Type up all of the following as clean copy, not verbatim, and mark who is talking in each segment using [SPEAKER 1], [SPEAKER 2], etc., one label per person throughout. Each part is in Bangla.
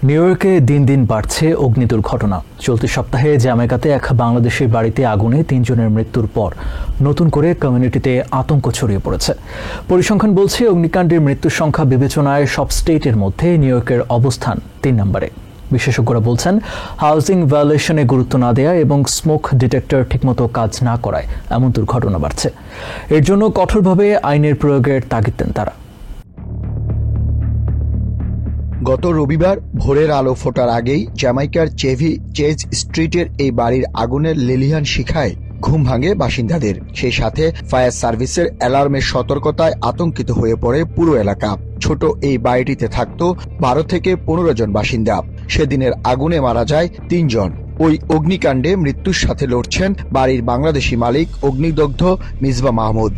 [SPEAKER 1] নিউ ইয়র্কে দিন দিন বাড়ছে অগ্নি দুর্ঘটনা। চলতি সপ্তাহে জ্যামাইকাতে এক বাংলাদেশি বাড়িতে আগুনে ৩ জনের মৃত্যুর পর নতুন করে কমিউনিটিতে আতঙ্ক ছড়িয়ে পড়েছে। পরিসংখ্যান বলছে অগ্নিকাণ্ডের মৃত্যুর সংখ্যা বিবেচনায় সব স্টেটের মধ্যে নিউ ইয়র্কের অবস্থান ৩ নম্বরে। বিশেষজ্ঞরা বলছেন, হাউজিং ভায়োলেশনে গুরুত্ব না দেয়া এবং স্মোক ডিটেক্টর ঠিকমতো কাজ না করায় এমন দুর্ঘটনা বাড়ছে। এর জন্য কঠোরভাবে আইনের প্রয়োগের তাগিদ দেন তারা।
[SPEAKER 2] গত রবিবার ভোরের আলো ফোটার আগেই জ্যামাইকার চেভি চেজ স্ট্রিটের এই বাড়ির আগুনের লেলিহান শিখায় ঘুম ভাঙে বাসিন্দাদের। সেই সাথে ফায়ার সার্ভিসের অ্যালার্মের সতর্কতায় আতঙ্কিত হয়ে পড়ে পুরো এলাকা। ছোট এই বাড়িটিতে থাকত ১২ থেকে ১৫ জন বাসিন্দা। সেদিনের আগুনে মারা যায় ৩ জন। ওই অগ্নিকাণ্ডে মৃত্যুর সাথে লড়ছেন বাড়ির বাংলাদেশি মালিক অগ্নিদগ্ধ মিসবাহ মাহমুদ।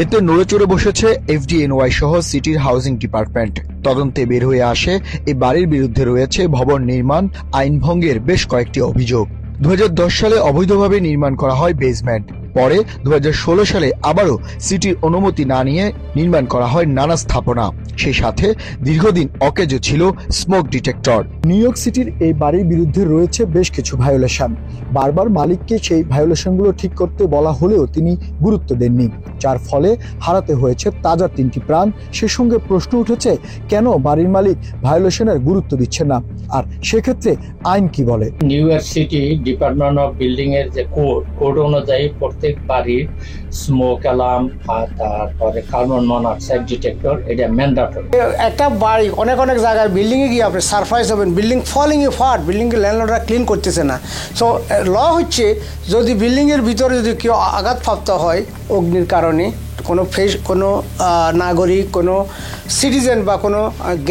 [SPEAKER 2] এতে নড়েচড়ে বসেছে এফডিএনওয়াই সহ সিটির হাউজিং ডিপার্টমেন্ট। তদন্তে বের হয়ে আসে এই বাড়ির বিরুদ্ধে রয়েছে ভবন নির্মাণ আইন ভঙ্গের বেশ কয়েকটি অভিযোগ। ২০১০ সালে অবৈধভাবে নির্মাণ করা হয় বেসমেন্ট। পরে ২০১৬ সালে আবারও সিটির অনুমতি না নিয়ে নির্মাণ করা হয় নানা স্থাপনা। সেই সাথে দীর্ঘদিন অকেজ ছিল স্মোক ডিটেক্টর। নিউ ইয়র্ক সিটির এই বাড়ির বিরুদ্ধে রয়েছে বেশ কিছু ভায়োলেশন। বারবার মালিককে সেই ভায়োলেশনগুলো ঠিক করতে বলা হলেও তিনি গুরুত্ব দেননি, যার ফলে হারাতে হয়েছে তাজা ৩টি প্রাণ। সে সঙ্গে প্রশ্ন উঠেছে, কেন বাড়ির মালিক ভায়োলেশনের গুরুত্ব দিচ্ছে না, আর সেক্ষেত্রে আইন কি বলে।
[SPEAKER 3] New York city department of building এর যে কোড অনুযায়ী প্রত্যেক বাড়ির স্মোক অ্যালার্ম, তারপরে কার্বন মনোক্সাইড ডিটেক্টর এটা ম্যান্ডেটরি।
[SPEAKER 4] একটা বাড়ি অনেক জায়গায় বিল্ডিং এ গিয়ে আপনি সারপ্রাইজ হবেন, বিল্ডিং ফলিং এপার্ট, বিল্ডিং এর ল্যান্ডলর্ডরা ক্লিন করতেছে না। সো ল হচ্ছে, যদি বিল্ডিং এর ভিতরে যদি কেউ আঘাতপ্রাপ্ত হয় অগ্নির কারণে, কোনো নাগরিক, কোনো সিটিজেন বা কোনো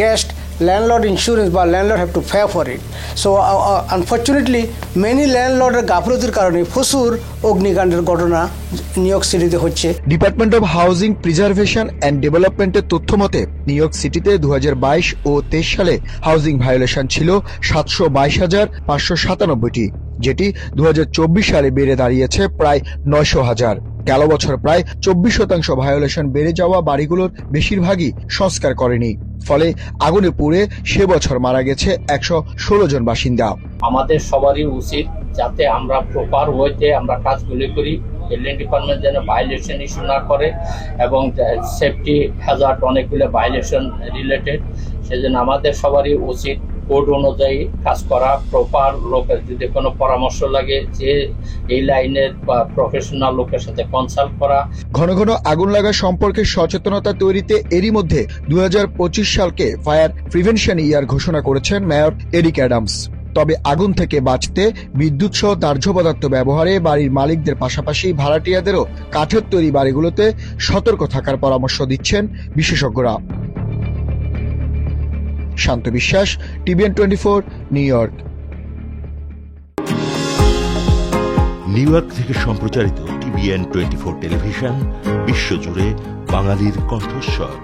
[SPEAKER 4] গেস্ট, landlord insurance বা landlord have to pay for it. So unfortunately many landlord গাফলতির কারণে প্রচুর অগ্নিকাণ্ডের ঘটনা নিউ ইয়র্ক সিটিতে হচ্ছে।
[SPEAKER 2] Department of housing preservation and ডেভেলপমেন্টের তথ্য মতে নিউ ইয়র্ক সিটিতে ২০২২ ও ২৩ সালে হাউজিং ভায়োলেশন ছিল ৭২২,৫৯৭টি, যেটি ২০২৪ সালে বেড়ে দাঁড়িয়েছে প্রায় ৯০০,০০০। গেল বছর প্রায় ২৪% ভায়োলেশন বেড়ে যাওয়া বাড়িগুলোর বেশিরভাগই সংস্কার করেনি। ফলে আগুনে পুড়ে সে বছর মারা গেছে ১১৬ জন বাসিন্দা।
[SPEAKER 3] আমাদের সবারই উচিত যাতে আমরা প্রপার ওয়েতে আমরা কাজগুলি করি, বিল্ডিং ডিপার্টমেন্ট যেন ভায়োলেশন ইস্যু না করে, এবং সেফটি হ্যাজার্ড অনেকগুলো ভায়োলেশন রিলেটেড, সেজন্য আমাদের সবারই উচিত কোড অনুযায়ী কাজ করা। প্রপার লোকের যদি কোনো পরামর্শ লাগে, যে এই লাইনের বা প্রফেশনাল লোকের সাথে কনসাল্ট করা।
[SPEAKER 2] ঘন ঘন আগুন লাগা সম্পর্কে সচেতনতা তৈরিতে এরই মধ্যে ২০২৫ সালকে ফায়ার প্রিভেনশন ইয়ার ঘোষণা করেছেন মেয়র এরিক অ্যাডামস। তবে আগুন থেকে বাঁচতে বিদ্যুৎ সহ দাহ্য পদার্থ ব্যবহারে বাড়ির মালিকদের পাশাপাশি ভাড়াটিয়াদেরও কাঠের তৈরি বাড়িগুলোতে সতর্ক থাকার পরামর্শ দিচ্ছেন বিশেষজ্ঞরা। শান্ত বিশ্বাস, TVN 24, new York.
[SPEAKER 5] New York থেকে সম্প্রচারিত টিভিএন 24 টেলিভিশন বিশ্বজুড়ে বাঙালির কণ্ঠস্বর।